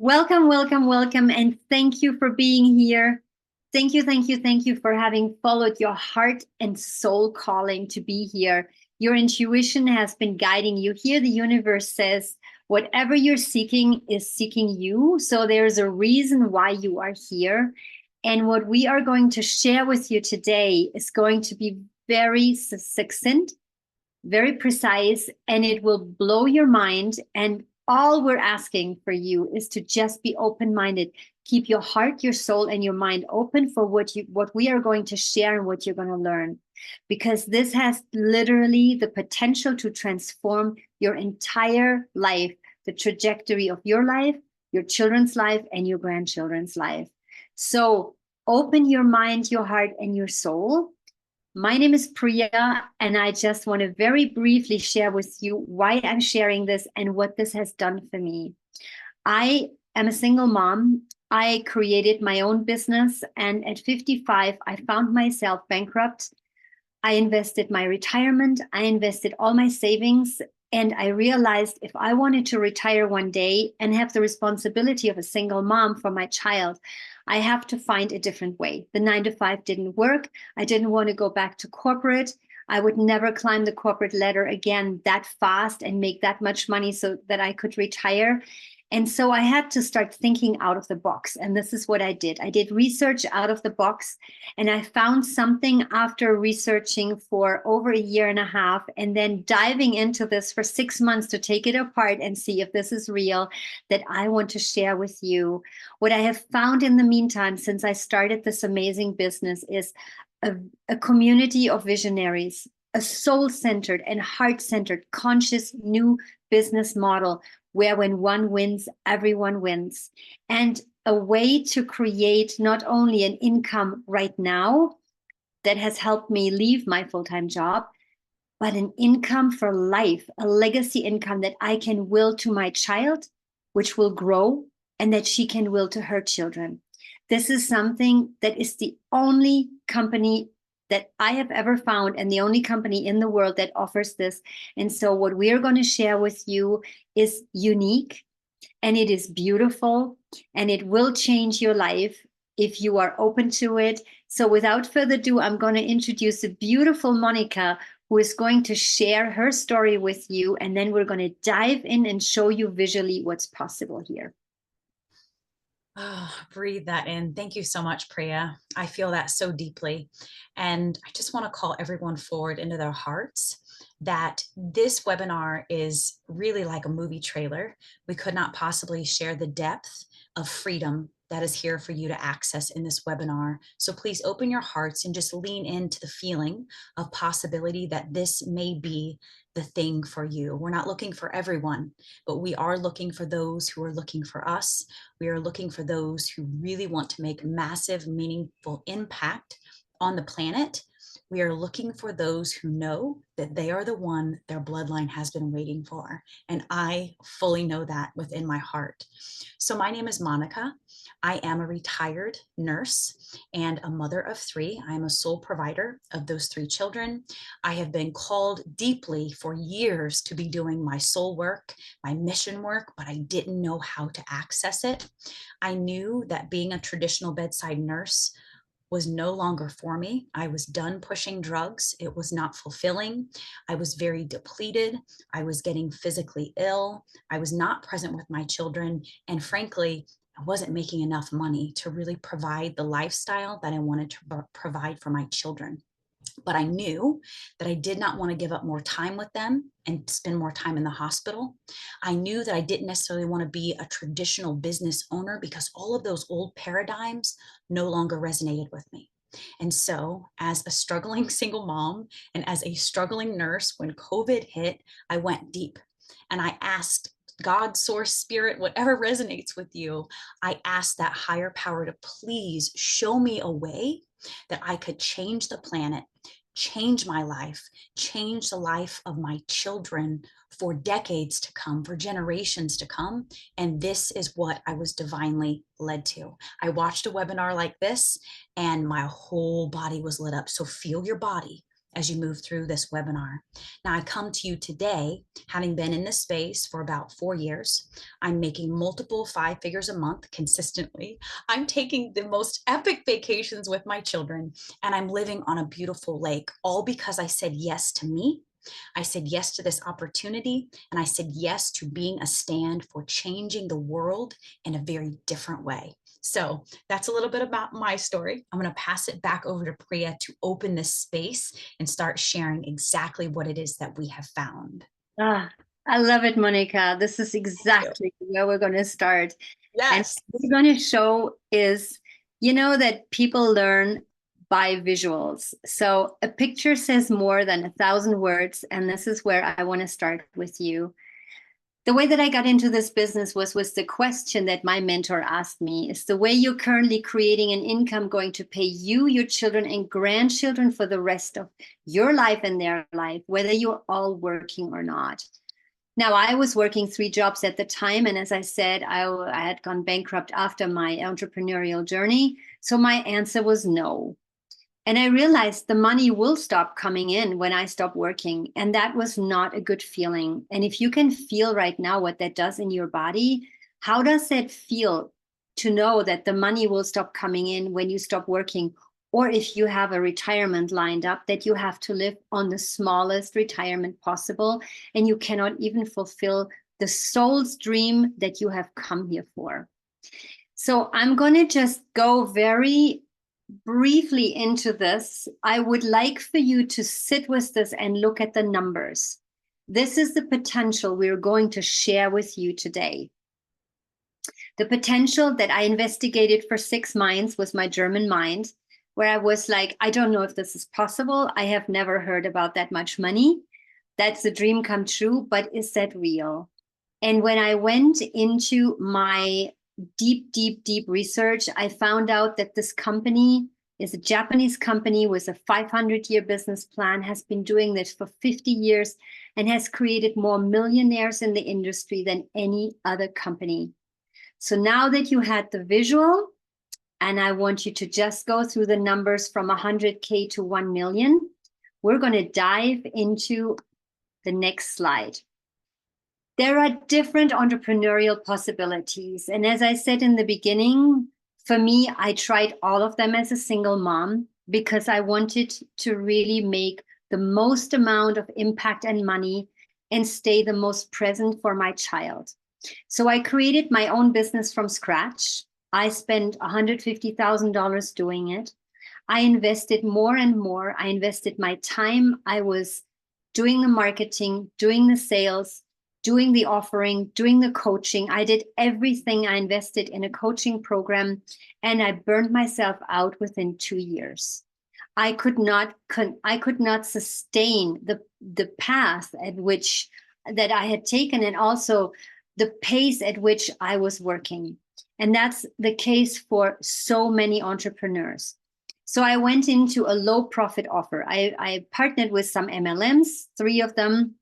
Welcome, welcome, welcome, and thank you for being here. Thank you, thank you, thank you for having followed your heart and soul calling to be here. Your intuition has been guiding you here. The universe says whatever you're seeking is seeking you. So there's a reason why you are here. And what we are going to share with you today is going to be very succinct, very precise, and it will blow your mind. And all we're asking for you is to just be open-minded. Keep your heart, your soul, and your mind open for what we are going to share and what you're going to learn. Because this has literally the potential to transform your entire life, the trajectory of your life, your children's life, and your grandchildren's life. So open your mind, your heart, and your soul. My name is Priya, and I just want to very briefly share with you why I'm sharing this and what this has done for me. I am a single mom. I created my own business, and at 55, I found myself bankrupt. I invested my retirement, I invested all my savings, and I realized if I wanted to retire one day and have the responsibility of a single mom for my child, I have to find a different way. The 9 to 5 didn't work. I didn't want to go back to corporate. I would never climb the corporate ladder again that fast and make that much money so that I could retire. And so I had to start thinking out of the box. And this is what I did. I did research out of the box, and I found something after researching for over a year and a half and then diving into this for 6 months to take it apart and see if this is real, that I want to share with you. What I have found in the meantime, since I started this amazing business, is a community of visionaries, a soul-centered and heart-centered, conscious new business model where when one wins, everyone wins. And a way to create not only an income right now that has helped me leave my full-time job, but an income for life, a legacy income that I can will to my child, which will grow, and that she can will to her children. This is something that is the only company that I have ever found and the only company in the world that offers this. And so what we are going to share with you is unique, and it is beautiful, and it will change your life if you are open to it. So without further ado, I'm going to introduce the beautiful Monica, who is going to share her story with you. And then we're going to dive in and show you visually what's possible here. Oh, breathe that in. Thank you so much, Priya. I feel that so deeply. And I just want to call everyone forward into their hearts that this webinar is really like a movie trailer. We could not possibly share the depth of freedom that is here for you to access in this webinar. So please open your hearts and just lean into the feeling of possibility that this may be the thing for you. We're not looking for everyone, but we are looking for those who are looking for us. We are looking for those who really want to make massive, meaningful impact on the planet. We are looking for those who know that they are the one their bloodline has been waiting for. And I fully know that within my heart. So my name is Monica. I am a retired nurse and a mother of 3. I am a sole provider of those 3 children. I have been called deeply for years to be doing my soul work, my mission work, but I didn't know how to access it. I knew that being a traditional bedside nurse was no longer for me. I was done pushing drugs. It was not fulfilling. I was very depleted. I was getting physically ill. I was not present with my children. And frankly, I wasn't making enough money to really provide the lifestyle that I wanted to provide for my children. But I knew that I did not want to give up more time with them and spend more time in the hospital. I knew that I didn't necessarily want to be a traditional business owner because all of those old paradigms no longer resonated with me. And so, as a struggling single mom and as a struggling nurse, when COVID hit, I went deep and I asked God, source, spirit, whatever resonates with you, I asked that higher power to please show me a way that I could change the planet, change my life, change the life of my children for decades to come, for generations to come. And this is what I was divinely led to. I watched a webinar like this and my whole body was lit up. So feel your body as you move through this webinar. Now, I come to you today, having been in this space for about 4 years. I'm making multiple 5 figures a month consistently. I'm taking the most epic vacations with my children, and I'm living on a beautiful lake, all because I said yes to me. I said yes to this opportunity, and I said yes to being a stand for changing the world in a very different way. So that's a little bit about my story. I'm going to pass it back over to Priya to open this space and start sharing exactly what it is that we have found. Ah, I love it, Monica. This is exactly where we're going to start. And Yes. what we're going to show is, that people learn by visuals. So a picture says more than 1,000 words. And this is where I want to start with you. The way that I got into this business was the question that my mentor asked me: is the way you're currently creating an income going to pay you, your children, and grandchildren for the rest of your life and their life, whether you're all working or not? Now, I was working 3 jobs at the time. And as I said, I had gone bankrupt after my entrepreneurial journey. So my answer was no. And I realized the money will stop coming in when I stop working. And that was not a good feeling. And if you can feel right now what that does in your body, how does that feel to know that the money will stop coming in when you stop working? Or if you have a retirement lined up, that you have to live on the smallest retirement possible, and you cannot even fulfill the soul's dream that you have come here for. So I'm going to just go very briefly into this. I would like for you to sit with this and look at the numbers. This is the potential we're going to share with you today. The potential that I investigated for 6 months was my German mind, where I was like, I don't know if this is possible. I have never heard about that much money. That's a dream come true, but is that real? And when I went into my deep research, I found out that this company is a Japanese company with a 500-year business plan, has been doing this for 50 years, and has created more millionaires in the industry than any other company. So now that you had the visual, and I want you to just go through the numbers from 100K to 1 million, we're going to dive into the next slide. There are different entrepreneurial possibilities. And as I said in the beginning, for me, I tried all of them as a single mom because I wanted to really make the most amount of impact and money and stay the most present for my child. So I created my own business from scratch. I spent $150,000 doing it. I invested more and more. I invested my time. I was doing the marketing, doing the sales, doing the offering, doing the coaching. I did everything. I invested in a coaching program, and I burned myself out within 2 years. I could not sustain the path at which that I had taken, and also the pace at which I was working. And that's the case for so many entrepreneurs. So I went into a low profit offer. I partnered with some MLMs, 3 of them.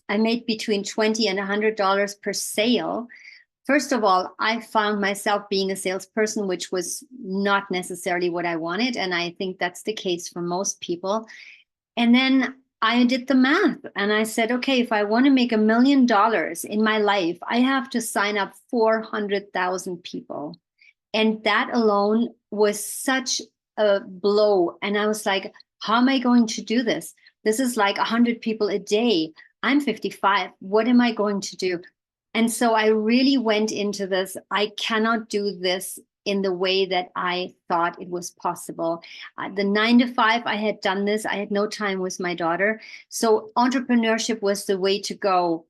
I made between $20 and $100 per sale. First of all, I found myself being a salesperson, which was not necessarily what I wanted. And I think that's the case for most people. And then I did the math and I said, okay, if I want to make $1 million in my life, I have to sign up 400,000 people. And that alone was such a blow. And I was like, how am I going to do this? This is like 100 people a day. I'm 55. What am I going to do? And so I really went into this. I cannot do this in the way that I thought it was possible. The 9 to 5, I had done this. I had no time with my daughter. So entrepreneurship was the way to go.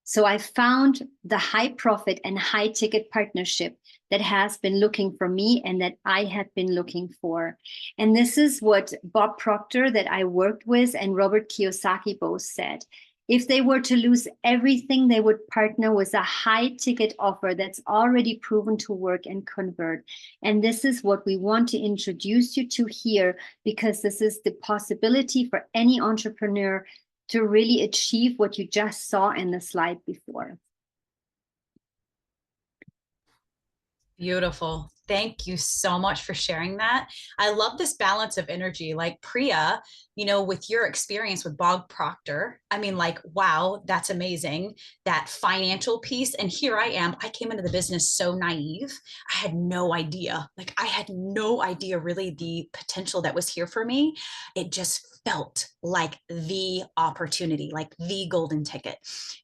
So I found the high profit and high ticket partnership that has been looking for me and that I had been looking for. And this is what Bob Proctor, that I worked with, and Robert Kiyosaki both said. If they were to lose everything, they would partner with a high ticket offer that's already proven to work and convert. And this is what we want to introduce you to here, because this is the possibility for any entrepreneur to really achieve what you just saw in the slide before. Beautiful. Thank you so much for sharing that. I love this balance of energy. Like Priya, with your experience with Bob Proctor, I mean, like, wow, that's amazing. That financial piece. And here I am. I came into the business so naive. I had no idea. Like, I had no idea really the potential that was here for me. It just felt like the opportunity, like the golden ticket.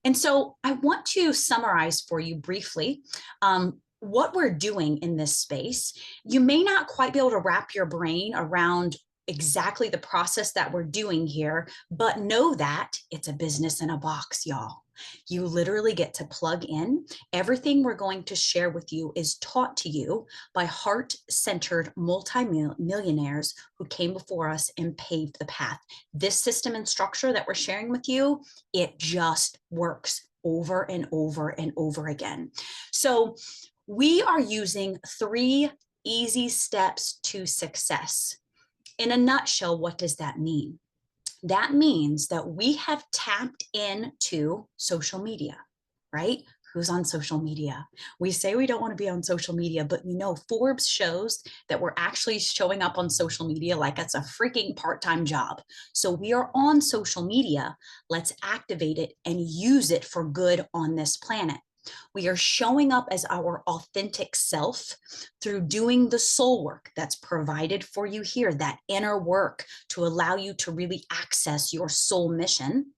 And so I want to summarize for you briefly. What we're doing in this space, you may not quite be able to wrap your brain around exactly the process that we're doing here, but know that it's a business in a box, y'all. You literally get to plug in. Everything we're going to share with you is taught to you by heart-centered multimillionaires who came before us and paved the path. This system and structure that we're sharing with you, it just works over and over and over again. So we are using 3 easy steps to success. In a nutshell, what does that mean? That means that we have tapped into social media, right? Who's on social media? We say we don't want to be on social media, but Forbes shows that we're actually showing up on social media like it's a freaking part-time job. So we are on social media. Let's activate it and use it for good on this planet. We are showing up as our authentic self through doing the soul work that's provided for you here, that inner work to allow you to really access your soul mission.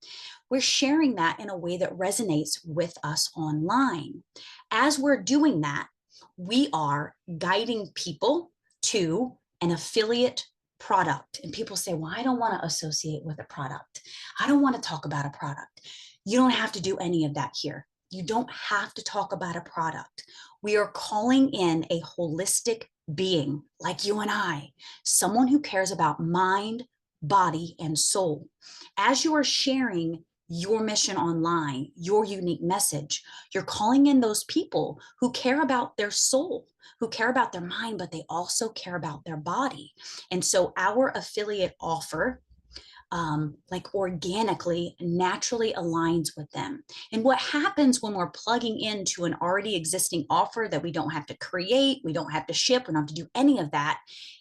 We're sharing that in a way that resonates with us online. As we're doing that, we are guiding people to an affiliate product. And people say, well, I don't want to associate with a product. I don't want to talk about a product. You don't have to do any of that here. You don't have to talk about a product. We are calling in a holistic being like you and I, someone who cares about mind, body, and soul. As you are sharing your mission online, your unique message, you're calling in those people who care about their soul, who care about their mind, but they also care about their body. And so our affiliate offer like organically, naturally aligns with them. And what happens when we're plugging into an already existing offer that we don't have to create, we don't have to ship, we don't have to do any of that,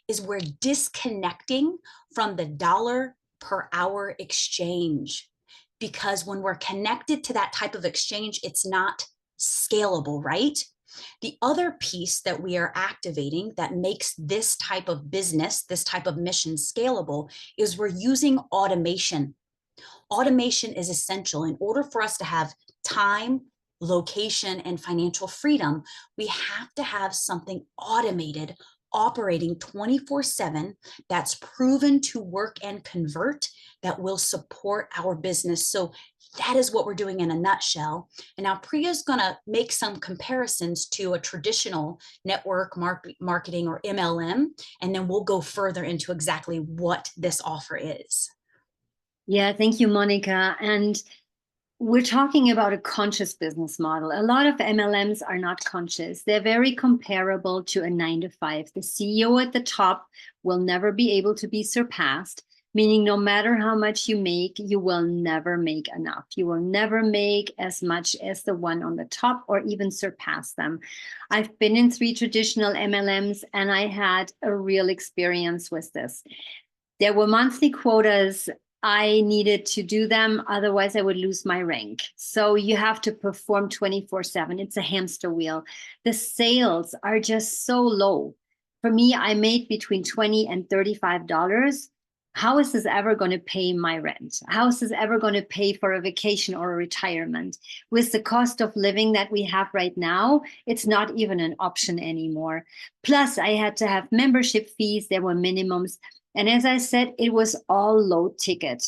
is we're disconnecting from the dollar per hour exchange. Because when we're connected to that type of exchange, it's not scalable, right? The other piece that we are activating that makes this type of business, this type of mission scalable is we're using automation. Automation is essential. In order for us to have time, location, and financial freedom, we have to have something automated operating 24/7 that's proven to work and convert, that will support our business. So that is what we're doing in a nutshell. And now Priya's going to make some comparisons to a traditional network marketing or MLM, and then we'll go further into exactly what this offer is. Yeah, thank you, Monica. And we're talking about a conscious business model. A lot of MLMs are not conscious. They're very comparable to a 9-to-5. The CEO at the top will never be able to be surpassed, meaning no matter how much you make, you will never make enough. You will never make as much as the one on the top or even surpass them. I've been in 3 traditional MLMs and I had a real experience with this. There were monthly quotas. I needed to do them, otherwise I would lose my rank. So you have to perform 24/7. It's a hamster wheel. The sales are just so low. For me, I made between $20 and $35. How is this ever going to pay my rent? How is this ever going to pay for a vacation or a retirement? With the cost of living that we have right now, it's not even an option anymore. Plus, I had to have membership fees. There were minimums. And as I said, it was all low ticket.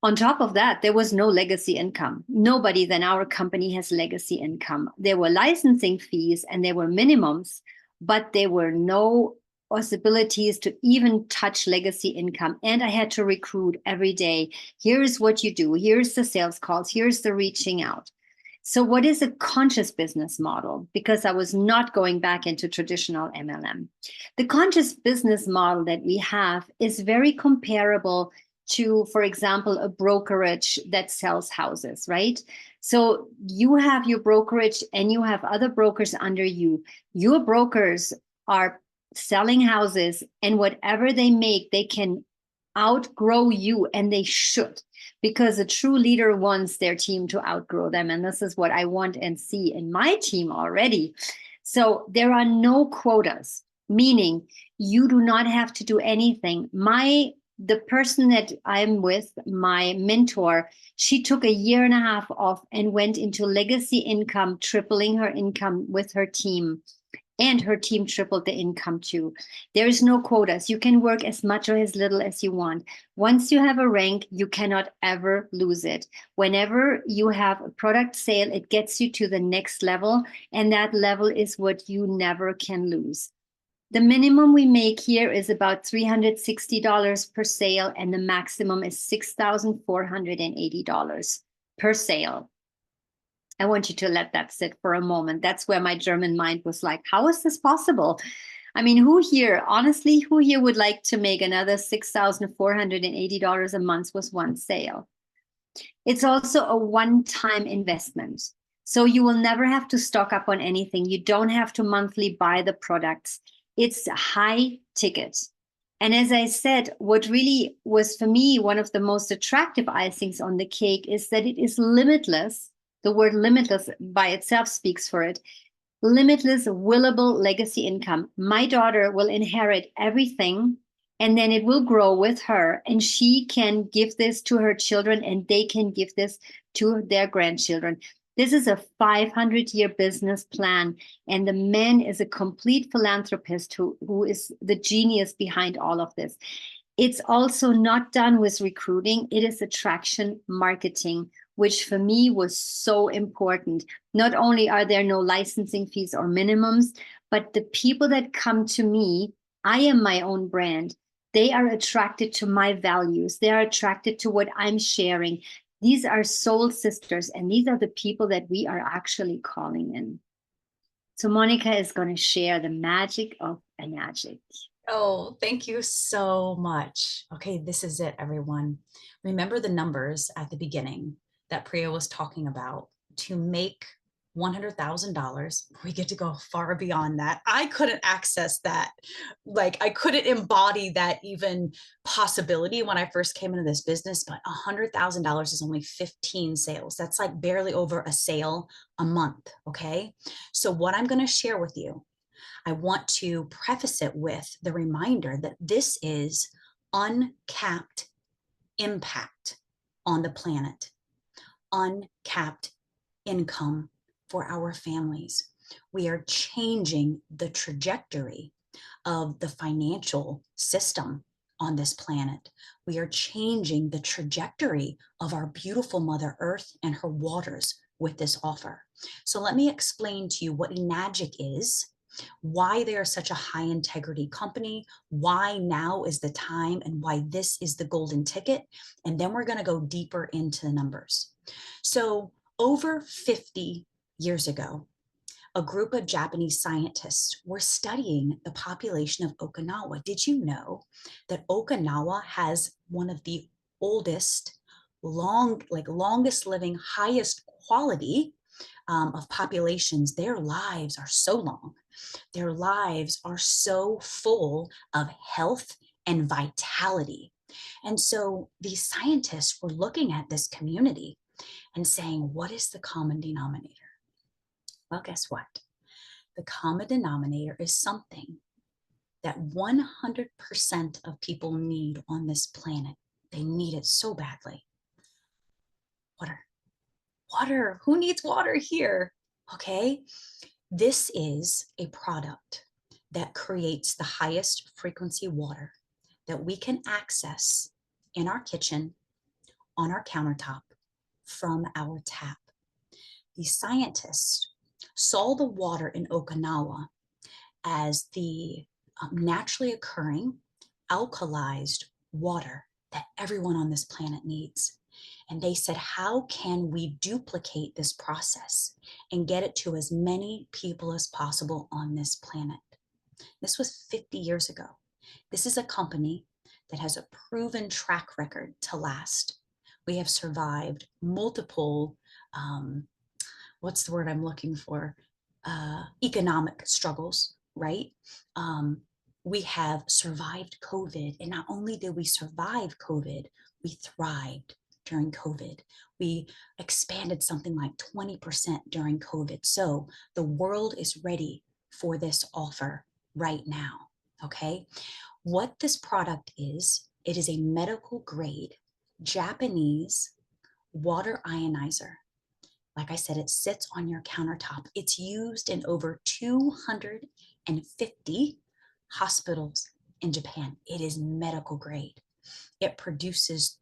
On top of that, there was no legacy income. Nobody than our company has legacy income. There were licensing fees and there were minimums, but there were no possibilities to even touch legacy income. And I had to recruit every day. Here's what you do. Here's the sales calls. Here's the reaching out. So what is a conscious business model? Because I was not going back into traditional MLM. The conscious business model that we have is very comparable to, for example, a brokerage that sells houses, right? So you have your brokerage and you have other brokers under you. Your brokers are selling houses, and whatever they make, they can outgrow you, and they should, because a true leader wants their team to outgrow them. And this is what I want and see in my team already. So there are no quotas, meaning you do not have to do anything. The person that I'm with, my mentor, she took a year and a half off and went into legacy income, tripling her income with her team. And her team tripled the income too. There is no quotas. You can work as much or as little as you want. Once you have a rank, you cannot ever lose it. Whenever you have a product sale, it gets you to the next level. And that level is what you never can lose. The minimum we make here is about $360 per sale, and the maximum is $6,480 per sale. I want you to let that sit for a moment. That's where my German mind was like, how is this possible? I mean, honestly, who here would like to make another $6,480 a month with one sale? It's also a one-time investment. So you will never have to stock up on anything. You don't have to monthly buy the products. It's high ticket. And as I said, what really was for me one of the most attractive icings on the cake is that it is limitless. The word limitless by itself speaks for it. Limitless, willable legacy income. My daughter will inherit everything, and then it will grow with her, and she can give this to her children, and they can give this to their grandchildren. This is a 500-year business plan, and the man is a complete philanthropist who is the genius behind all of this. It's also not done with recruiting. It is attraction marketing, which for me was so important. Not only are there no licensing fees or minimums, but the people that come to me, I am my own brand. They are attracted to my values. They are attracted to what I'm sharing. These are soul sisters, and these are the people that we are actually calling in. So Monica is going to share the magic of Enagic. Oh, thank you so much. Okay, this is it, everyone. Remember the numbers at the beginning that Priya was talking about. To make $100,000, we get to go far beyond that. I couldn't access that. Like, I couldn't embody that even possibility when I first came into this business, but $100,000 is only 15 sales. That's like barely over a sale a month. Okay. So what I'm going to share with you, I want to preface it with the reminder that this is uncapped impact on the planet, uncapped income for our families. We are changing the trajectory of the financial system on this planet. We are changing the trajectory of our beautiful Mother Earth and her waters with this offer. So let me explain to you what Enagic is, why they are such a high integrity company, why now is the time, and why this is the golden ticket. And then we're going to go deeper into the numbers. So over 50 years ago, a group of Japanese scientists were studying the population of Okinawa. Did you know that Okinawa has one of the oldest, longest living, highest quality of populations? Their lives are so long. Their lives are so full of health and vitality. And so these scientists were looking at this community and saying, what is the common denominator? Well, guess what? The common denominator is something that 100% of people need on this planet. They need it so badly. Water. Water. Who needs water here? Okay. This is a product that creates the highest frequency water that we can access in our kitchen, on our countertop, from our tap. The scientists saw the water in Okinawa as the naturally occurring alkalized water that everyone on this planet needs. And they said, how can we duplicate this process and get it to as many people as possible on this planet? This was 50 years ago. This is a company that has a proven track record to last. We have survived multiple what's the word I'm looking for? Economic struggles, right? We have survived COVID. And not only did we survive COVID, we thrived during COVID. We expanded something like 20% during COVID. So the world is ready for this offer right now. Okay. What this product is, it is a medical grade Japanese water ionizer. Like I said, it sits on your countertop. It's used in over 250 hospitals in Japan. It is medical grade. It produces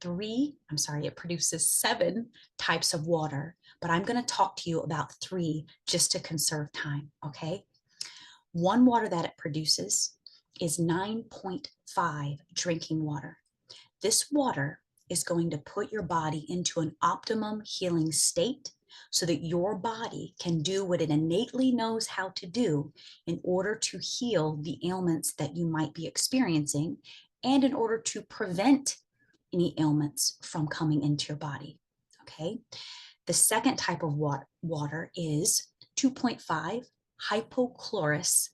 seven types of water, but I'm going to talk to you about three just to conserve time, okay? One water that it produces is 9.5 drinking water. This water is going to put your body into an optimum healing state so that your body can do what it innately knows how to do in order to heal the ailments that you might be experiencing and in order to prevent any ailments from coming into your body. Okay. The second type of water is 2.5 hypochlorous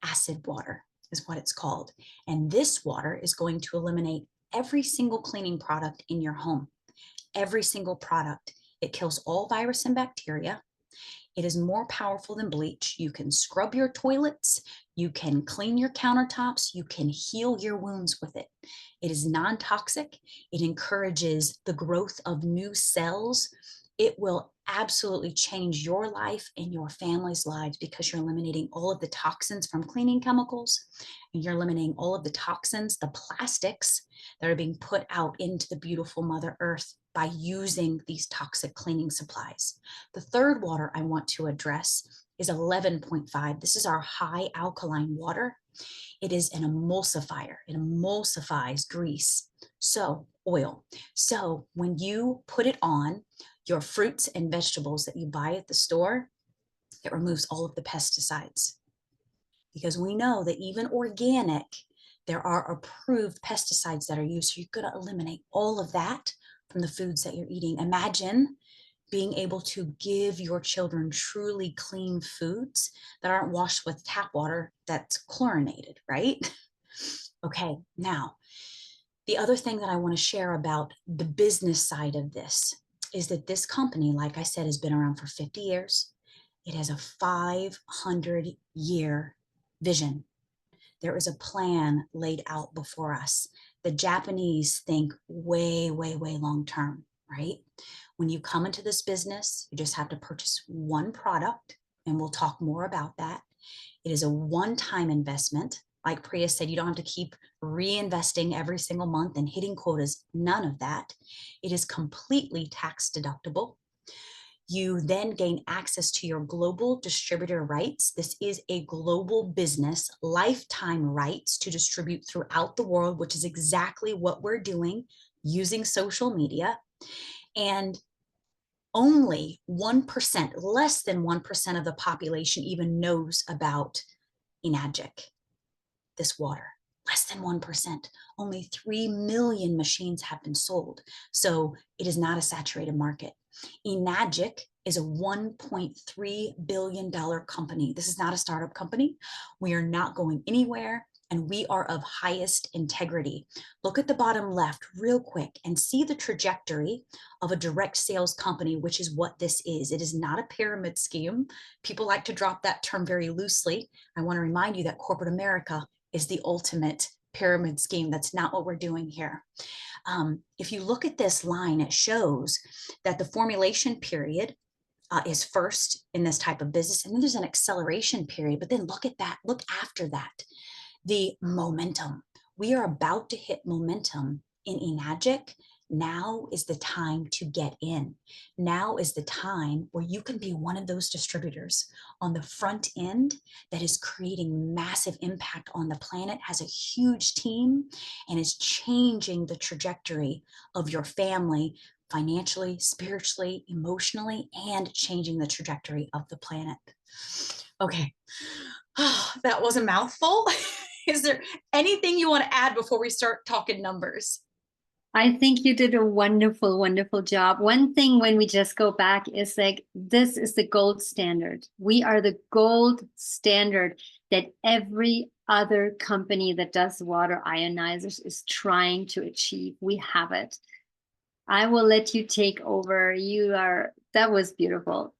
acid water is what it's called. And this water is going to eliminate every single cleaning product in your home. Every single product. It kills all virus and bacteria. It is more powerful than bleach. You can scrub your toilets. You can clean your countertops. You can heal your wounds with it. It is non-toxic. It encourages the growth of new cells. It will absolutely change your life and your family's lives because you're eliminating all of the toxins from cleaning chemicals, and you're eliminating all of the toxins, the plastics that are being put out into the beautiful Mother Earth by using these toxic cleaning supplies. The third water I want to address is 11.5. This is our high alkaline water. It is an emulsifier. It emulsifies grease, so oil. So when you put it on your fruits and vegetables that you buy at the store, it removes all of the pesticides. Because we know that even organic, there are approved pesticides that are used. So you're going to eliminate all of that from the foods that you're eating. Imagine being able to give your children truly clean foods that aren't washed with tap water that's chlorinated, right? Okay, now, the other thing that I want to share about the business side of this is that this company, like I said, has been around for 50 years. It has a 500-year vision. There is a plan laid out before us. The Japanese think way, way, way long term, right? When you come into this business, you just have to purchase one product, and we'll talk more about that. It is a one-time investment. Like Priya said, you don't have to keep reinvesting every single month and hitting quotas, none of that. It is completely tax deductible. You then gain access to your global distributor rights. This is a global business, lifetime rights to distribute throughout the world, which is exactly what we're doing using social media. And only 1%, less than 1% of the population even knows about Enagic, this water. Less than 1%. Only 3 million machines have been sold. So it is not a saturated market. Enagic is a $1.3 billion company. This is not a startup company. We are not going anywhere, and we are of highest integrity. Look at the bottom left real quick and see the trajectory of a direct sales company, which is what this is. It is not a pyramid scheme. People like to drop that term very loosely. I want to remind you that corporate America is the ultimate pyramid scheme. That's not what we're doing here. If you look at this line, it shows that the formulation period is first in this type of business, and then there's an acceleration period. But then look at that, look after that, the momentum. We are about to hit momentum in Enagic. Now is the time to get in. Now is the time where you can be one of those distributors on the front end that is creating massive impact on the planet, has a huge team, and is changing the trajectory of your family financially, spiritually, emotionally, and changing the trajectory of the planet. Okay, that was a mouthful. Is there anything you want to add before we start talking numbers? I think you did a wonderful, wonderful job. One thing when we just go back is like, this is the gold standard. We are the gold standard that every other company that does water ionizers is trying to achieve. We have it. I will let you take over. That was beautiful.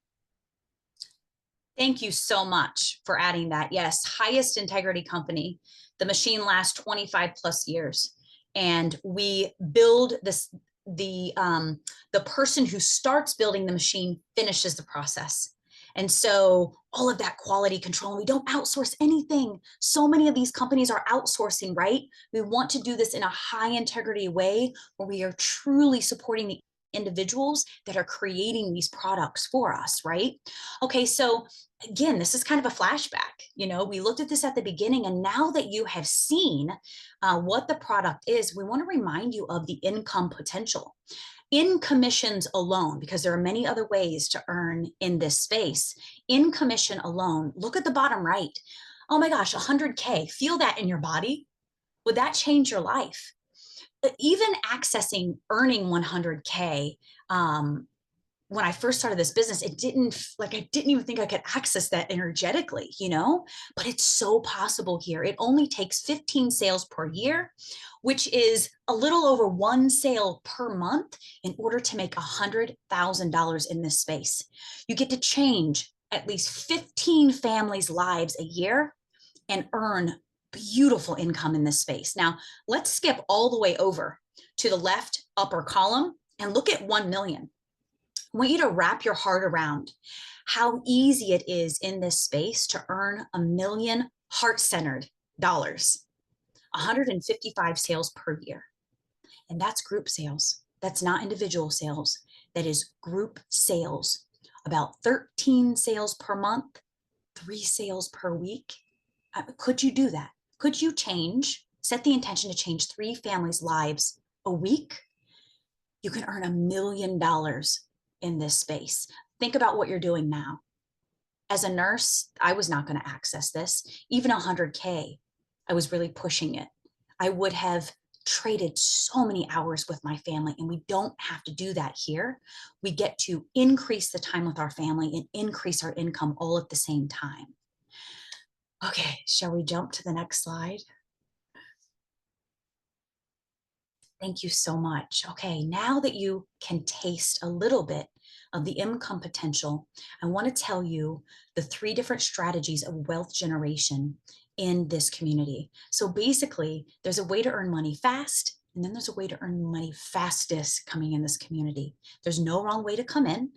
Thank you so much for adding that. Yes, highest integrity company. The machine lasts 25 plus years. And we build this, the person who starts building the machine finishes the process. And so all of that quality control, we don't outsource anything. So many of these companies are outsourcing, right? We want to do this in a high integrity way where we are truly supporting the individuals that are creating these products for us, right? Okay, so again, this is kind of a flashback. We looked at this at the beginning, and now that you have seen what the product is, we want to remind you of the income potential. In commissions alone, because there are many other ways to earn in this space, in commission alone, look at the bottom right. Oh my gosh, 100K, feel that in your body. Would that change your life? But even accessing earning 100K, when I first started this business, I didn't even think I could access that energetically, but it's so possible here. It only takes 15 sales per year, which is a little over one sale per month in order to make $100,000 in this space. You get to change at least 15 families' lives a year and earn beautiful income in this space. Now, let's skip all the way over to the left upper column and look at 1 million. I want you to wrap your heart around how easy it is in this space to earn $1 million heart-centered dollars, 155 sales per year. And that's group sales. That's not individual sales. That is group sales. About 13 sales per month, 3 sales per week. Could you do that? Could you set the intention to change 3 families' lives a week? You can earn $1 million in this space. Think about what you're doing now. As a nurse, I was not going to access this. Even 100K, I was really pushing it. I would have traded so many hours with my family, and we don't have to do that here. We get to increase the time with our family and increase our income all at the same time. Okay, shall we jump to the next slide? Thank you so much. Okay, now that you can taste a little bit of the income potential, I want to tell you the 3 different strategies of wealth generation in this community. So basically, there's a way to earn money fast, and then there's a way to earn money fastest coming in this community. There's no wrong way to come in.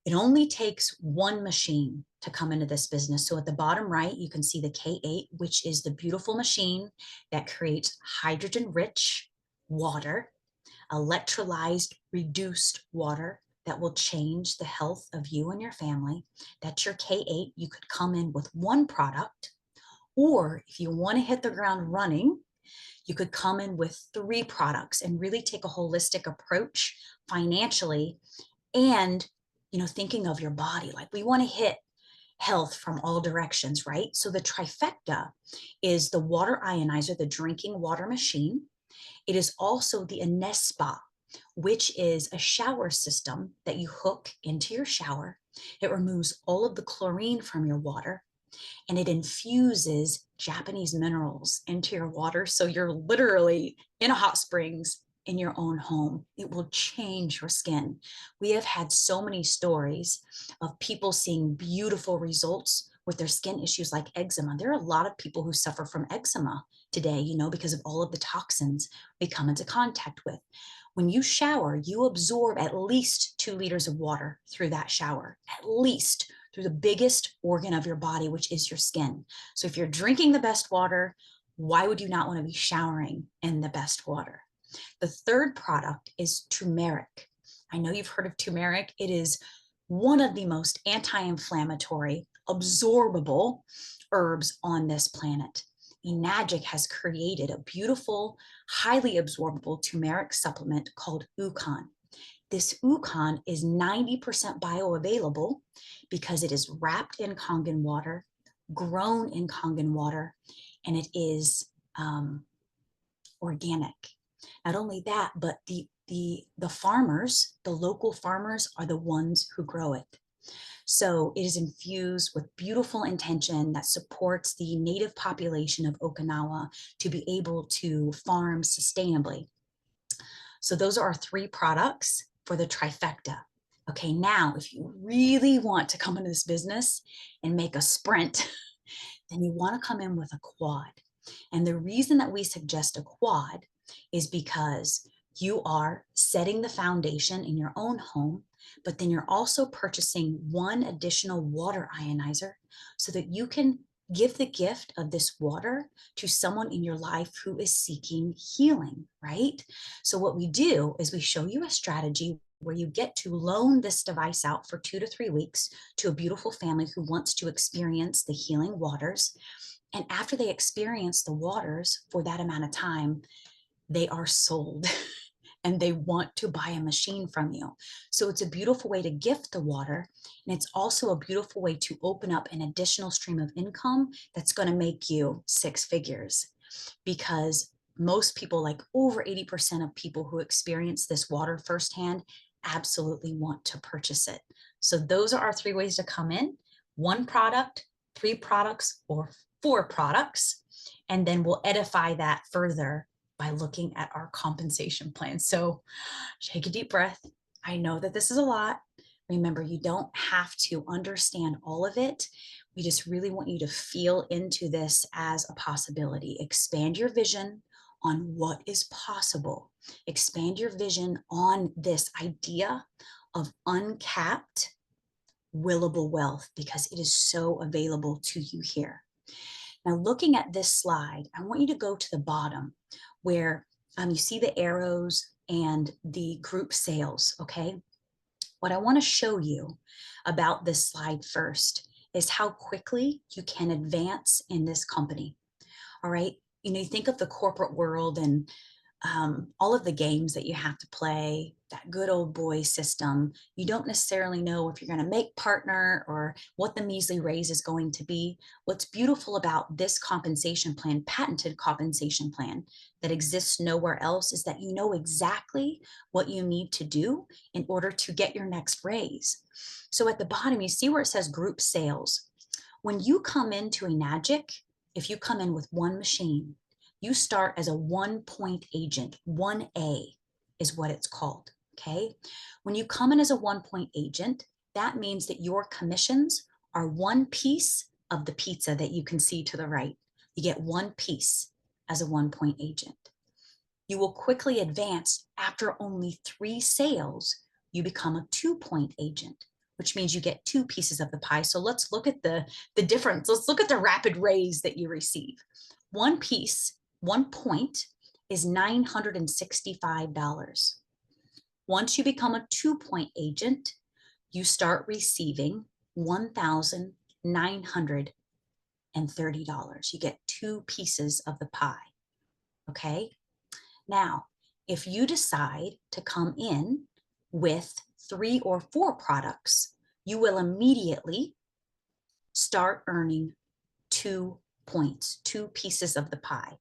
It only takes one machine to come into this business. So at the bottom right, you can see the K8, which is the beautiful machine that creates hydrogen-rich water, electrolyzed, reduced water that will change the health of you and your family. That's your K8. You could come in with one product, or if you want to hit the ground running, you could come in with 3 products and really take a holistic approach financially and thinking of your body. Like, we want to hit health from all directions, right? So the trifecta is the water ionizer, the drinking water machine. It is also the Anespa, which is a shower system that you hook into your shower. It removes all of the chlorine from your water, and it infuses Japanese minerals into your water. So you're literally in a hot springs in your own home. It will change your skin. We have had so many stories of people seeing beautiful results with their skin issues like eczema. There are a lot of people who suffer from eczema today, because of all of the toxins they come into contact with. When you shower, you absorb at least 2 liters of water through that shower, at least, through the biggest organ of your body, which is your skin. So if you're drinking the best water, why would you not want to be showering in the best water? The third product is turmeric. I know you've heard of turmeric. It is one of the most anti-inflammatory, absorbable herbs on this planet. Enagic has created a beautiful, highly absorbable turmeric supplement called Ucan. This Ucan is 90% bioavailable because it is wrapped in Kangen water, grown in Kangen water, and it is organic. Not only that, but the farmers, the local farmers are the ones who grow it. So it is infused with beautiful intention that supports the native population of Okinawa to be able to farm sustainably. So those are our three products for the trifecta. Okay, now if you really want to come into this business and make a sprint, then you want to come in with a quad. And the reason that we suggest a quad is because you are setting the foundation in your own home, but then you're also purchasing one additional water ionizer so that you can give the gift of this water to someone in your life who is seeking healing, right? So what we do is we show you a strategy where you get to loan this device out for 2 to 3 weeks to a beautiful family who wants to experience the healing waters. And after they experience the waters for that amount of time, they are sold and they want to buy a machine from you. So it's a beautiful way to gift the water. And it's also a beautiful way to open up an additional stream of income that's going to make you six figures. Because most people, like over 80% of people who experience this water firsthand, absolutely want to purchase it. So those are our three ways to come in: one product, three products, or four products. And then we'll edify that further by looking at our compensation plan. So take a deep breath. I know that this is a lot. Remember, you don't have to understand all of it. We just really want you to feel into this as a possibility. Expand your vision on what is possible. Expand your vision on this idea of uncapped, willable wealth, because it is so available to you here. Now, looking at this slide, I want you to go to the bottom where you see the arrows and the group sales, okay? What I want to show you about this slide first is how quickly you can advance in this company, all right? You know, you think of the corporate world and all of the games that you have to play, that good old boy system. You don't necessarily know if you're going to make partner or what the measly raise is going to be. What's beautiful about this compensation plan, patented compensation plan that exists nowhere else, is that you know exactly what you need to do in order to get your next raise. So at the bottom, you see where it says group sales. When you come into a Enagic, if you come in with one machine, you start as a 1-point agent. 1A is what it's called, okay? When you come in as a 1-point agent, that means that your commissions are one piece of the pizza that you can see to the right. You get one piece as a 1-point agent. You will quickly advance. After only 3 sales, you become a 2-point agent, which means you get 2 pieces of the pie. So let's look at the difference. Let's look at the rapid raise that you receive. One piece, 1 point, is $965. Once you become a 2-point agent, you start receiving $1,930. You get 2 pieces of the pie, okay? Now, if you decide to come in with 3 or 4 products, you will immediately start earning 2 points, 2 pieces of the pie.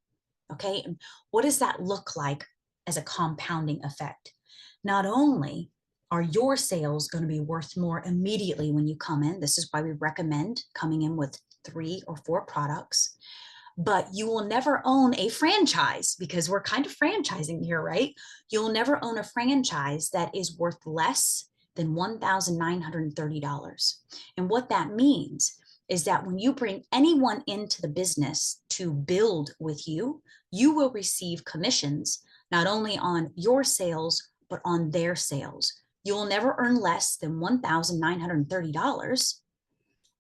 Okay, and what does that look like as a compounding effect? Not only are your sales going to be worth more immediately when you come in, this is why we recommend coming in with 3 or 4 products, but you will never own a franchise, because we're kind of franchising here, right? You'll never own a franchise that is worth less than $1,930. And what that means is that when you bring anyone into the business to build with you, you will receive commissions not only on your sales, but on their sales. You will never earn less than $1,930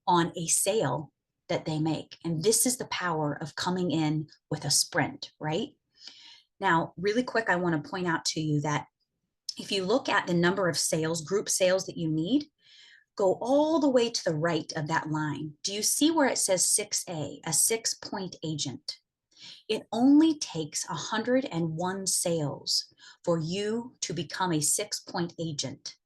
on a sale that they make. And this is the power of coming in with a sprint, right? Now, really quick, I want to point out to you that if you look at the number of sales, group sales that you need, go all the way to the right of that line. Do you see where it says 6A, a 6-point agent? It only takes 101 sales for you to become a 6-point agent.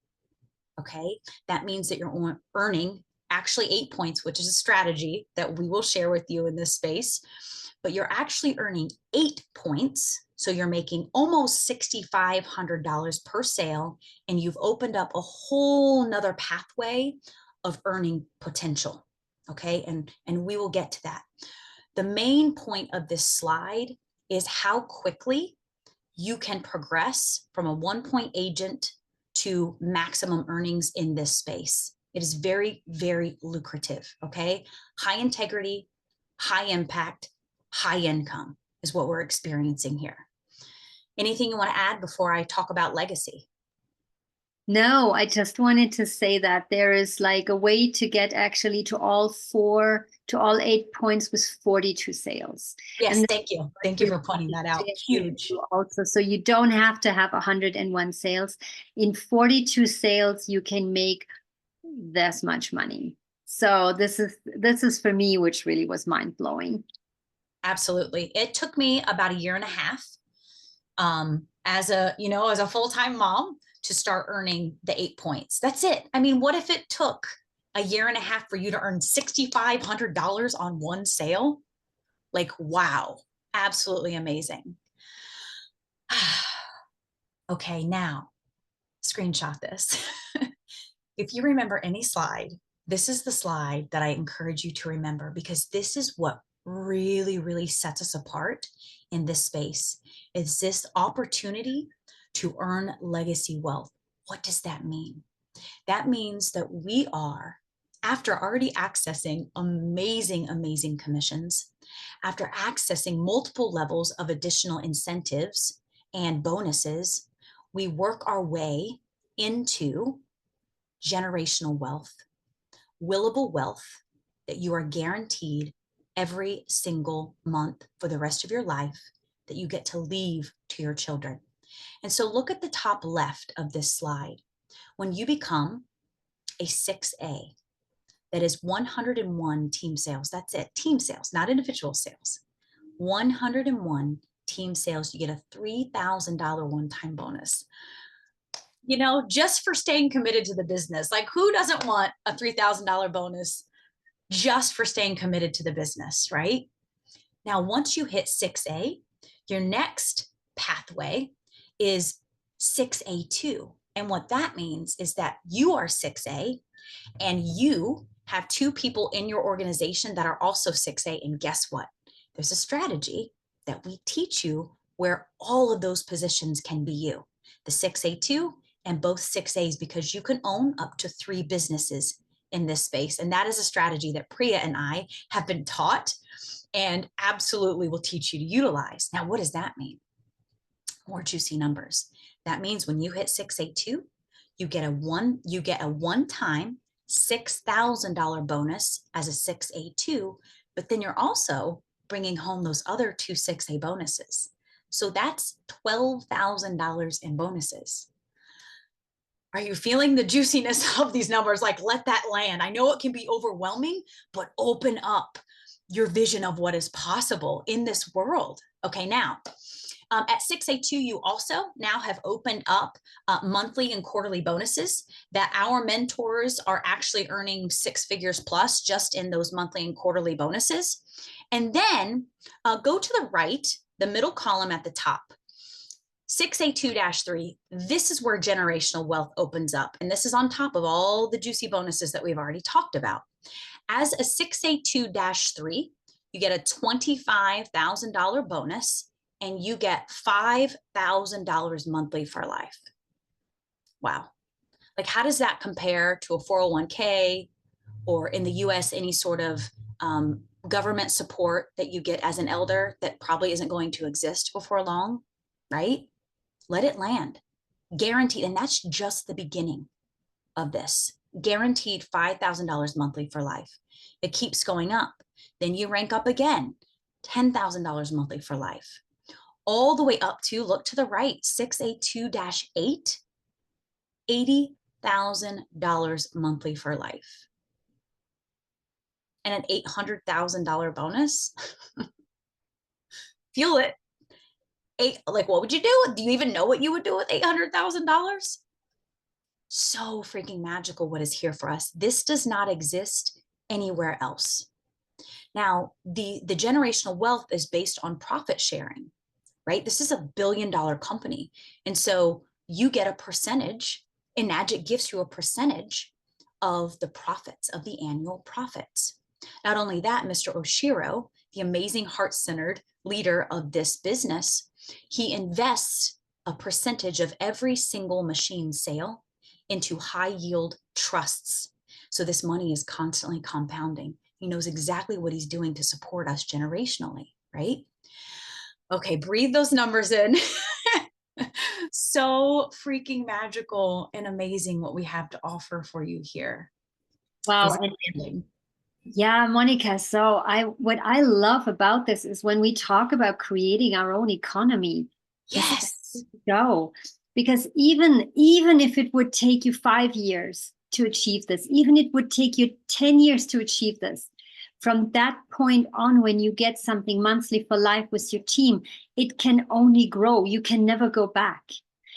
Okay, that means that you're earning actually 8 points, which is a strategy that we will share with you in this space, but you're actually earning 8 points. So you're making almost $6,500 per sale, and you've opened up a whole nother pathway of earning potential. Okay. And we will get to that. The main point of this slide is how quickly you can progress from a 1 point agent to maximum earnings in this space. It is very, very lucrative. Okay. High integrity, high impact, high income is what we're experiencing here. Anything you want to add before I talk about legacy? No, I just wanted to say that there is like a way to get actually to all 8 points with 42 sales. Yes, And thank you. Thank you for pointing that out. Huge. also, so you don't have to have 101 sales. In 42 sales, you can make this much money. So this is for me, which really was mind blowing. Absolutely. It took me about a year and a half as a full-time mom to start earning the 8 points. That's it. I mean, what if it took a year and a half for you to earn $6,500 on one sale? Like, wow, absolutely amazing. Okay, now screenshot this. If you remember any slide, this is the slide that I encourage you to remember, because this is what really, really sets us apart in this space. It's this opportunity to earn legacy wealth. What does that mean? That means that we are, after already accessing amazing, amazing commissions, after accessing multiple levels of additional incentives and bonuses, we work our way into generational wealth, willable wealth that you are guaranteed every single month for the rest of your life that you get to leave to your children. And so look at the top left of this slide. When you become a 6A, that is 101 team sales. That's it, team sales, not individual sales. 101 team sales, you get a $3,000 one-time bonus. Just for staying committed to the business. Like, who doesn't want a $3,000 bonus just for staying committed to the business, right? Now, once you hit 6A, your next pathway is 6A2. And what that means is that you are 6A and you have two people in your organization that are also 6A. And guess what? There's a strategy that we teach you where all of those positions can be you, the 6A2 and both 6As, because you can own up to 3 businesses in this space. And that is a strategy that Priya and I have been taught and absolutely will teach you to utilize. Now, what does that mean? More juicy numbers. That means when you hit 6A2, you get a one-time $6,000 bonus as a 6A2, but then you're also bringing home those other 2 6A bonuses. So that's $12,000 in bonuses. Are you feeling the juiciness of these numbers? Like, let that land. I know it can be overwhelming, but open up your vision of what is possible in this world. Okay, now, at 6A2, you also now have opened up monthly and quarterly bonuses that our mentors are actually earning 6 figures plus just in those monthly and quarterly bonuses. And then go to the right, the middle column at the top. 6A2-3, this is where generational wealth opens up. And this is on top of all the juicy bonuses that we've already talked about. As a 6A2-3, you get a $25,000 bonus and you get $5,000 monthly for life. Wow. Like, how does that compare to a 401k or in the US, any sort of government support that you get as an elder that probably isn't going to exist before long, right? Let it land. Guaranteed. And that's just the beginning of this. Guaranteed $5,000 monthly for life. It keeps going up. Then you rank up again, $10,000 monthly for life. All the way up to, look to the right, 6A2-8, $80,000 monthly for life. And an $800,000 bonus. Feel it. Like, what would you do? Do you even know what you would do with $800,000? So freaking magical what is here for us. This does not exist anywhere else. Now, the generational wealth is based on profit sharing, right? This is $1 billion company. And so you get a percentage, Enagic gives you a percentage of the profits, of the annual profits. Not only that, Mr. Oshiro, the amazing heart-centered leader of this business, he invests a percentage of every single machine sale into high yield trusts. So this money is constantly compounding. He knows exactly what he's doing to support us generationally, right? Okay, breathe those numbers in. So freaking magical and amazing what we have to offer for you here. Wow. And yeah, Monica. So what I love about this is when we talk about creating our own economy, this is the way Yes. to go. Because even if it would take you 5 years to achieve this, even it would take you 10 years to achieve this, from that point on, when you get something monthly for life with your team, it can only grow. You can never go back.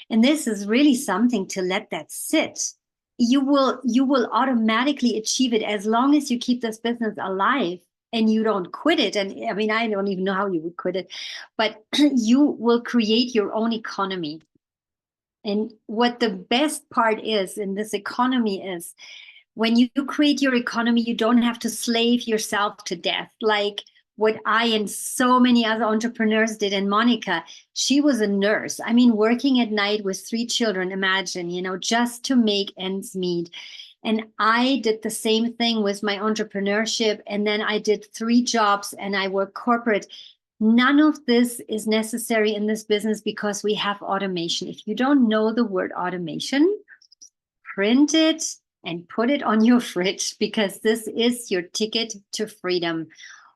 And this is really something to let that sit. You will automatically achieve it as long as you keep this business alive and you don't quit it. And I mean, I don't even know how you would quit it, but you will create your own economy. And what the best part is in this economy is, when you create your economy, you don't have to slave yourself to death like what I and so many other entrepreneurs did. And Monica, she was a nurse. I mean, working at night with 3 children, imagine, just to make ends meet. And I did the same thing with my entrepreneurship. And then I did 3 jobs and I worked corporate. None of this is necessary in this business because we have automation. If you don't know the word automation, print it and put it on your fridge, because this is your ticket to freedom.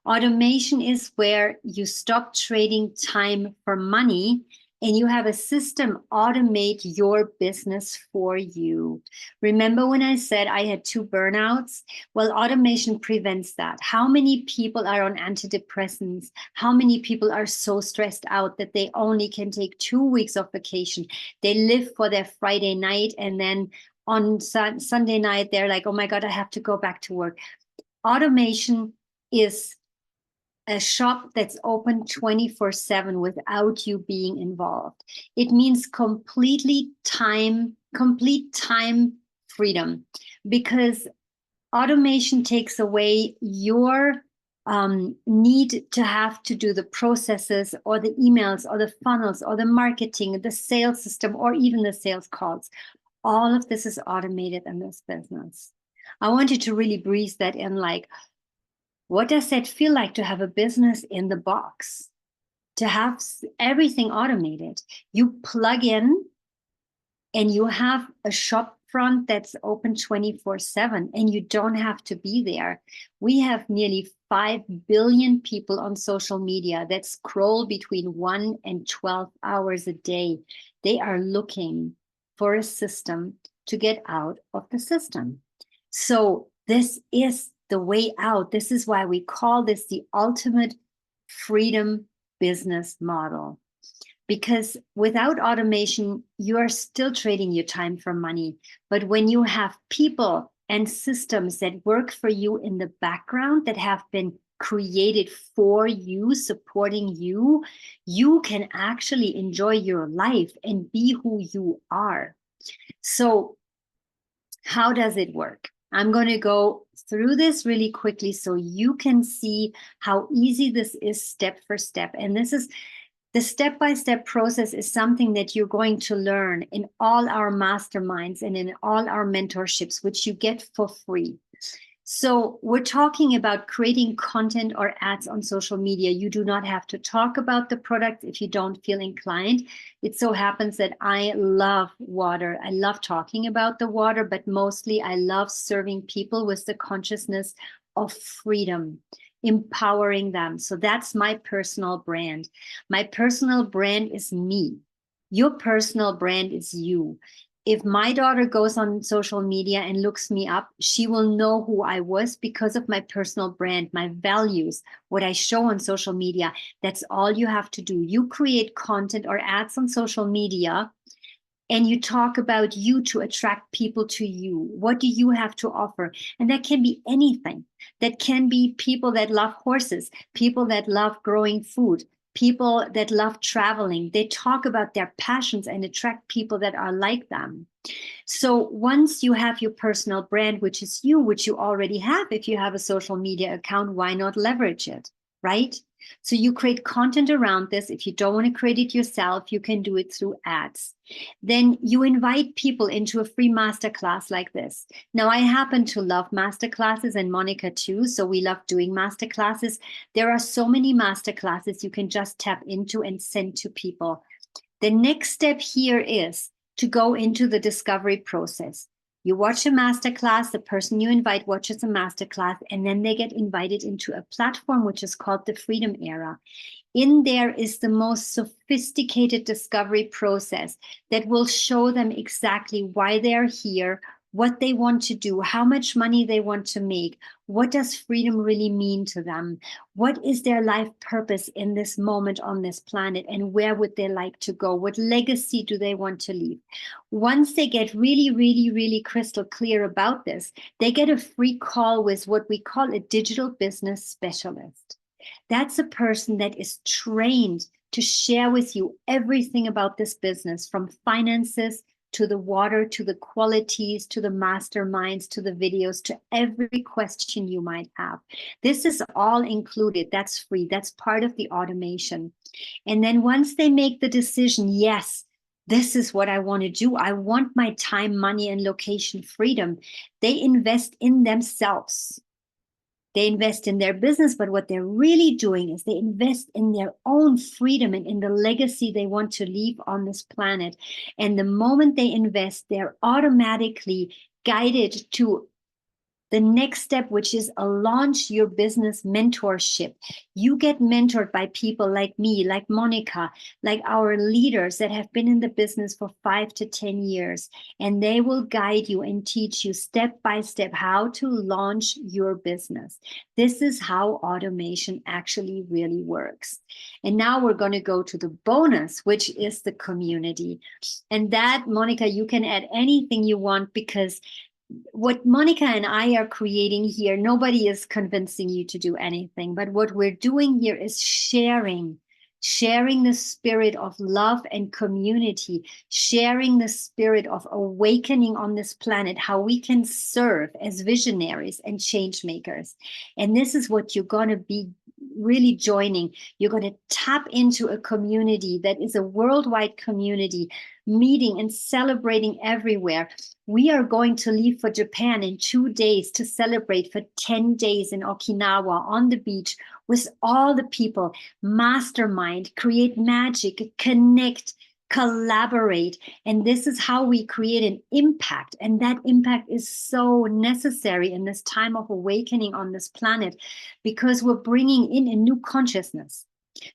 Automation is where you stop trading time for money and you have a system automate your business for you. Remember when I said I had 2 burnouts? Well, automation prevents that. How many people are on antidepressants? How many people are so stressed out that they only can take 2 weeks of vacation? They live for their Friday night, and then on Sunday night, they're like, oh my God, I have to go back to work. Automation is a shop that's open 24/7 without you being involved. It means complete time freedom, because automation takes away your need to have to do the processes or the emails or the funnels or the marketing, the sales system, or even the sales calls. All of this is automated in this business. I want you to really breathe that in, like, what does that feel like to have a business in the box? To have everything automated. You plug in and you have a shop front that's open 24/7 and you don't have to be there. We have nearly 5 billion people on social media that scroll between 1 and 12 hours a day. They are looking for a system to get out of the system. So this is the way out. This is why we call this the ultimate freedom business model. Because without automation, you are still trading your time for money. But when you have people and systems that work for you in the background, that have been created for you, supporting you, you can actually enjoy your life and be who you are. So how does it work? I'm going to go through this really quickly so you can see how easy this is step for step. And this is the step-by-step process is something that you're going to learn in all our masterminds and in all our mentorships, which you get for free. So we're talking about creating content or ads on social media. You do not have to talk about the product if you don't feel inclined. It so happens that I love water. I love talking about the water, but mostly I love serving people with the consciousness of freedom, empowering them. So that's my personal brand. My personal brand is me. Your personal brand is you. If my daughter goes on social media and looks me up, she will know who I was because of my personal brand, my values, what I show on social media. That's all you have to do. You create content or ads on social media and you talk about you to attract people to you. What do you have to offer? And that can be anything. That can be people that love horses, people that love growing food, people that love traveling. They talk about their passions and attract people that are like them. So once you have your personal brand, which is you, which you already have, if you have a social media account, why not leverage it, right? So you create content around this. If you don't want to create it yourself, you can do it through ads. Then you invite people into a free masterclass like this. Now, I happen to love masterclasses, and Monica too. So we love doing masterclasses. There are so many masterclasses you can just tap into and send to people. The next step here is to go into the discovery process. You watch a masterclass, the person you invite watches a masterclass, and then they get invited into a platform which is called the Freedom Era. In there is the most sophisticated discovery process that will show them exactly why they're here, what they want to do, how much money they want to make, what does freedom really mean to them, what is their life purpose in this moment on this planet, and where would they like to go, what legacy do they want to leave. Once they get really, really, really crystal clear about this, they get a free call with what we call a digital business specialist. That's a person that is trained to share with you everything about this business, from finances to the water, to the qualities, to the masterminds, to the videos, to every question you might have. This is all included. That's free. That's part of the automation. And then once they make the decision, yes, this is what I want to do. I want my time, money, and location freedom. They invest in themselves. They invest in their business, but what they're really doing is they invest in their own freedom and in the legacy they want to leave on this planet. And the moment they invest, they're automatically guided to the next step, which is a launch your business mentorship. You get mentored by people like me, like Monica, like our leaders that have been in the business for 5 to 10 years. And they will guide you and teach you step by step how to launch your business. This is how automation actually really works. And now we're going to go to the bonus, which is the community. And that, Monica, you can add anything you want, because what Monica and I are creating here, nobody is convincing you to do anything, but what we're doing here is sharing the spirit of love and community, sharing the spirit of awakening on this planet, how we can serve as visionaries and change makers. And this is what you're going to be really joining. You're going to tap into a community that is a worldwide community, meeting and celebrating everywhere. We are going to leave for Japan in 2 days to celebrate for 10 days in Okinawa on the beach with all the people, mastermind, create magic, connect, collaborate. And this is how we create an impact. And that impact is so necessary in this time of awakening on this planet, because we're bringing in a new consciousness.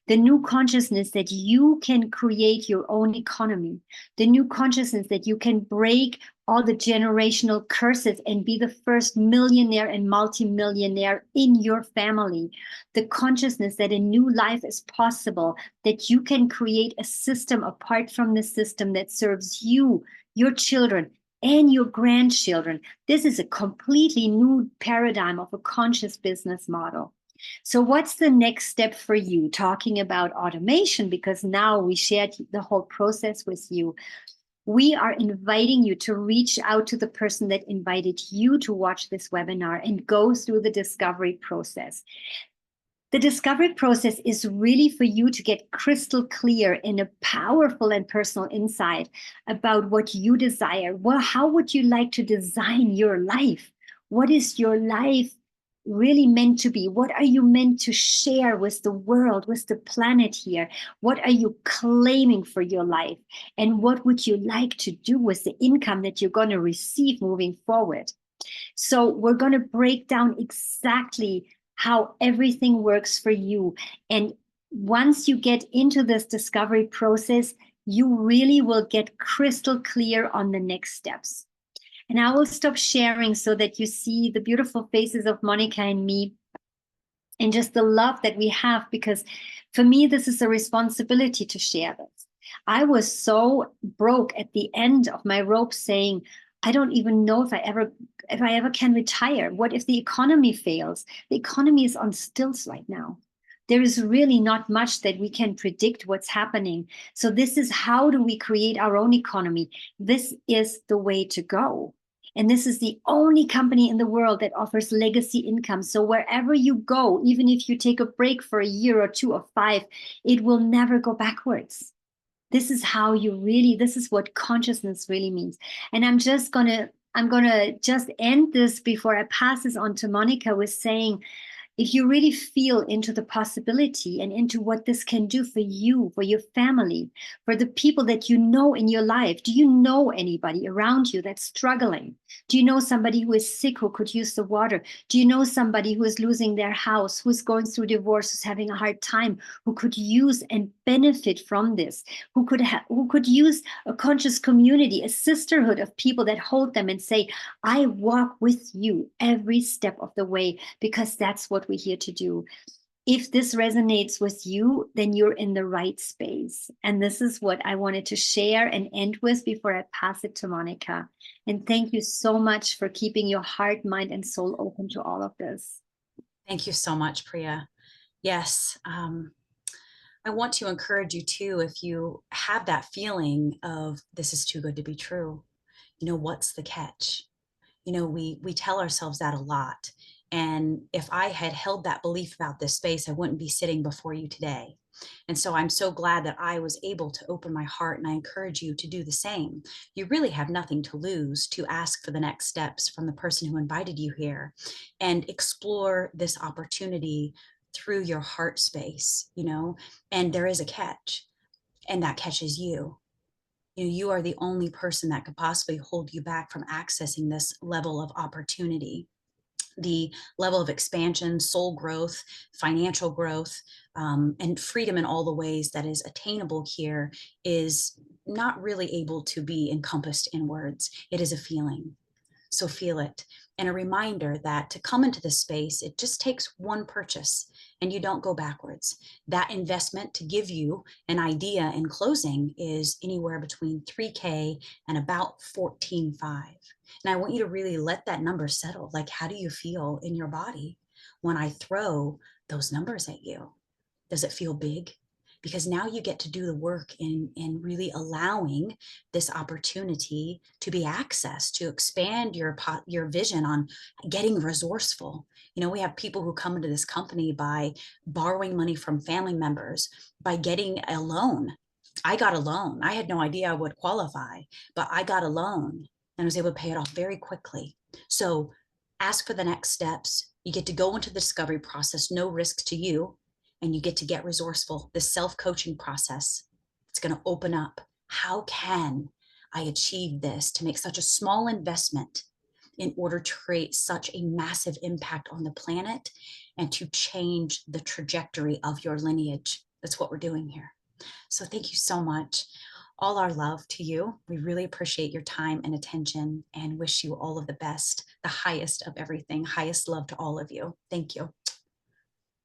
The new consciousness that you can create your own economy, the new consciousness that you can break all the generational curses and be the first millionaire and multimillionaire in your family, the consciousness that a new life is possible, that you can create a system apart from the system that serves you, your children, and your grandchildren. This is a completely new paradigm of a conscious business model. So what's the next step for you? Talking about automation, because now we shared the whole process with you. We are inviting you to reach out to the person that invited you to watch this webinar and go through the discovery process. The discovery process is really for you to get crystal clear in a powerful and personal insight about what you desire. Well, how would you like to design your life? What is your life really meant to be? What are you meant to share with the world, with the planet here? What are you claiming for your life? And what would you like to do with the income that you're going to receive moving forward? So we're going to break down exactly how everything works for you. And once you get into this discovery process, you really will get crystal clear on the next steps. And I will stop sharing so that you see the beautiful faces of Monica and me, and just the love that we have, because for me, this is a responsibility to share this. I was so broke at the end of my rope saying, I don't even know if I ever can retire. What if the economy fails? The economy is on stilts right now. There is really not much that we can predict what's happening. So this is how do we create our own economy? This is the way to go. And this is the only company in the world that offers legacy income. So wherever you go, even if you take a break for a year or two or five, it will never go backwards. This is how you really, this is what consciousness really means. And I'm gonna just end this before I pass this on to Monica with saying, if you really feel into the possibility and into what this can do for you, for your family, for the people that you know in your life, do you know anybody around you that's struggling? Do you know somebody who is sick who could use the water? Do you know somebody who is losing their house, who's going through divorce, who's having a hard time, who could use and benefit from this, who could use a conscious community, a sisterhood of people that hold them and say, I walk with you every step of the way, because that's what we're here to do. If this resonates with you, then you're in the right space. And this is what I wanted to share and end with before I pass it to Monica. And thank you so much for keeping your heart, mind, and soul open to all of this. Thank you so much, Priya. Yes. I want to encourage you too, if you have that feeling of this is too good to be true, what's the catch? We tell ourselves that a lot. And if I had held that belief about this space, I wouldn't be sitting before you today. And so I'm so glad that I was able to open my heart, and I encourage you to do the same. You really have nothing to lose to ask for the next steps from the person who invited you here and explore this opportunity through your heart space, and there is a catch, and that catch is you. You are the only person that could possibly hold you back from accessing this level of opportunity, the level of expansion, soul growth, financial growth, and freedom in all the ways that is attainable here is not really able to be encompassed in words. It is a feeling. So feel it. And a reminder that to come into this space, it just takes one purchase and you don't go backwards. That investment to give you an idea in closing is anywhere between 3K and about 14.5. And I want you to really let that number settle. Like, how do you feel in your body when I throw those numbers at you? Does it feel big? Because now you get to do the work in really allowing this opportunity to be accessed, to expand your vision on getting resourceful. We have people who come into this company by borrowing money from family members, by getting a loan. I got a loan. I had no idea I would qualify, but I got a loan and was able to pay it off very quickly. So ask for the next steps. You get to go into the discovery process, no risk to you, and you get to get resourceful. The self-coaching process, it's going to open up. How can I achieve this to make such a small investment in order to create such a massive impact on the planet and to change the trajectory of your lineage? That's what we're doing here. So thank you so much. All our love to you. We really appreciate your time and attention and wish you all of the best, the highest of everything, highest love to all of you. Thank you.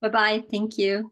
Bye bye. Thank you.